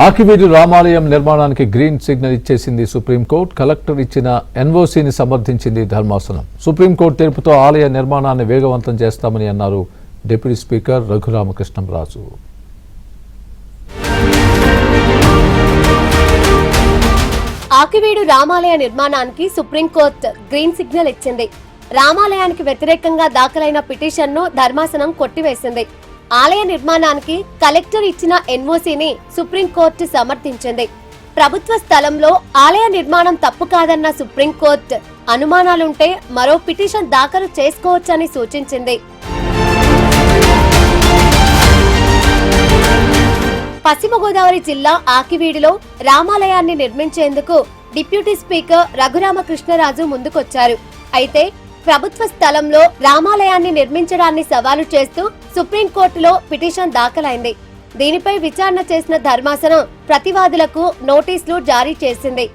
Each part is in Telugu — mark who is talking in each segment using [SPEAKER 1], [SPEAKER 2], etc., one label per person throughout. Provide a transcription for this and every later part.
[SPEAKER 1] ఆకివీడు రామాలయం నిర్మాణానికి గ్రీన్ సిగ్నల్ ఇచ్చేసింది సుప్రీంకోర్టు. కలెక్టర్ ఇచ్చిన ఎన్ఓసీని సమర్థించింది ధర్మాసనం. సుప్రీంకోర్టు తీర్పుతో ఆలయ నిర్మాణాన్ని వేగవంతం చేస్తామని అన్నారు డిప్యూటీ స్పీకర్ రఘురామకృష్ణంరాజు.
[SPEAKER 2] ఆకివీడు రామాలయ నిర్మాణానికి సుప్రీంకోర్టు గ్రీన్ సిగ్నల్ ఇచ్చింది. రామాలయానికి వ్యతిరేకంగా దాఖలైన పిటిషన్ను ధర్మాసనం కొట్టివేసింది. ఆలయ నిర్మాణానికి కలెక్టర్ ఇచ్చిన ఎన్ఓసీని సుప్రీంకోర్టు సమర్థించింది. ప్రభుత్వ స్థలంలో ఆలయ నిర్మాణం తప్పు కాదన్న సుప్రీంకోర్టు అనుమానాలుంటే మరో పిటిషన్ దాఖలు చేసుకోవచ్చని సూచించింది. పశ్చిమ గోదావరి జిల్లా ఆకివీడులో రామాలయాన్ని నిర్మించేందుకు డిప్యూటీ స్పీకర్ రఘురామకృష్ణరాజు ముందుకొచ్చారు. అయితే ప్రభుత్వ స్థలంలో రామాలయాన్ని నిర్మించడాన్ని సవాలు చేస్తూ సుప్రీంకోర్టులో పిటిషన్ దాఖలైంది. దీనిపై విచారణ చేసిన ధర్మాసనం ప్రతివాదులకు నోటీసులు జారీ చేసింది.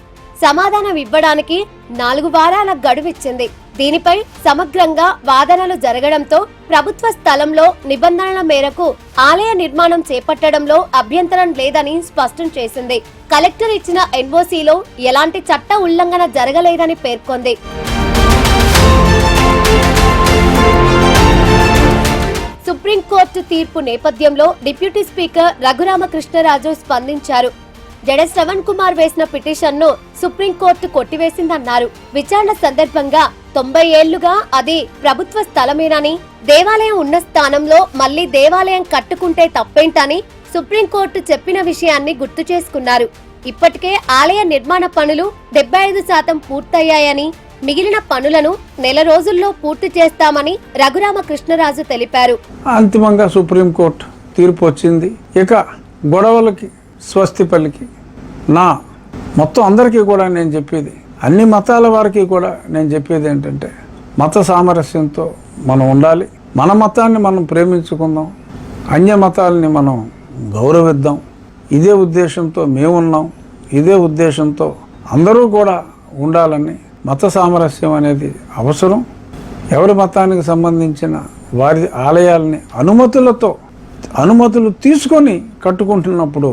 [SPEAKER 2] సమాధానం ఇవ్వడానికి 4 వారాల గడువిచ్చింది. దీనిపై సమగ్రంగా వాదనలు జరగడంతో ప్రభుత్వ స్థలంలో నిబంధనల మేరకు ఆలయ నిర్మాణం చేపట్టడంలో అభ్యంతరం లేదని స్పష్టం చేసింది. కలెక్టర్ ఇచ్చిన ఎన్ఓసీలో ఎలాంటి చట్ట ఉల్లంఘన జరగలేదని పేర్కొంది. సుప్రీంకోర్టు తీర్పు నేపథ్యంలో డిప్యూటీ స్పీకర్ రఘురామకృష్ణరాజు స్పందించారు. జడెస్ శ్రవణ్ కుమార్ వేసిన పిటిషన్ను సుప్రీంకోర్టు కొట్టివేసిందన్నారు. విచారణ సందర్భంగా 90 ఏళ్లుగా అది ప్రభుత్వ స్థలమేనని, దేవాలయం ఉన్న స్థానంలో మళ్లీ దేవాలయం కట్టుకుంటే తప్పేంటని సుప్రీంకోర్టు చెప్పిన విషయాన్ని గుర్తు చేసుకున్నారు. ఇప్పటికే ఆలయ నిర్మాణ పనులు 75% పూర్తయ్యాయని, మిగిలిన పనులను నెల రోజుల్లో పూర్తి చేస్తామని రఘురామకృష్ణరాజు తెలిపారు.
[SPEAKER 3] అంతిమంగా సుప్రీంకోర్టు తీర్పు వచ్చింది. ఇక గొడవలకి స్వస్తి పలికి మొత్తం అందరికీ కూడా నేను చెప్పేది, అన్ని మతాల వారికి కూడా నేను చెప్పేది ఏంటంటే, మత సామరస్యంతో మనం ఉండాలి. మన మతాన్ని మనం ప్రేమించుకుందాం, అన్య మతాలని మనం గౌరవిద్దాం. ఇదే ఉద్దేశంతో మేమున్నాం, ఇదే ఉద్దేశంతో అందరూ కూడా ఉండాలని. మత సామరస్యం అనేది అవసరం. ఎవరి మతానికి సంబంధించిన వారి ఆలయాలని అనుమతులు తీసుకొని కట్టుకుంటున్నప్పుడు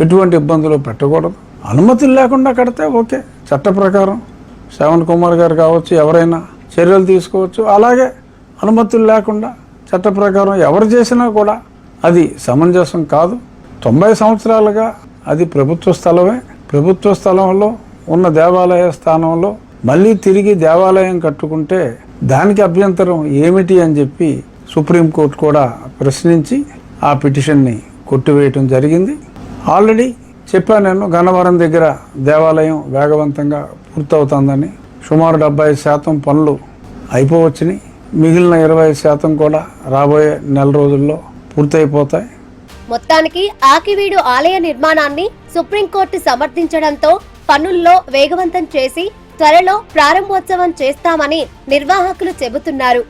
[SPEAKER 3] ఎటువంటి ఇబ్బందులు పెట్టకూడదు. అనుమతులు లేకుండా కడితే ఓకే, చట్ట ప్రకారం శ్రవణ్ కుమార్ గారు కావచ్చు, ఎవరైనా చర్యలు తీసుకోవచ్చు. అలాగే అనుమతులు లేకుండా చట్ట ప్రకారం ఎవరు చేసినా కూడా అది సమంజసం కాదు. 90 సంవత్సరాలుగా అది ప్రభుత్వ స్థలమే. ప్రభుత్వ స్థలంలో ఉన్న దేవాలయ స్థానంలో మళ్ళీ తిరిగి దేవాలయం కట్టుకుంటే దానికి అభ్యంతరం ఏమిటి అని చెప్పి సుప్రీంకోర్టు కూడా ప్రశ్నించి ఆ పిటిషన్ని కొట్టివేయటం జరిగింది. ఆల్రెడీ చెప్పాను నేను, గన్నవరం దగ్గర దేవాలయం వేగవంతంగా పూర్తవుతుందని. సుమారు 70% పనులు అయిపోవచ్చుని. మిగిలిన 20% కూడా రాబోయే నెల రోజుల్లో పూర్తయిపోతాయి.
[SPEAKER 2] మొత్తానికి ఆకివీడు ఆలయ నిర్మాణాన్ని సుప్రీంకోర్టు సమర్థించడంతో పనుల్లో వేగవంతం చేసి త్వరలో ప్రారంభోత్సవం చేస్తామని నిర్వాహకులు చెబుతున్నారు.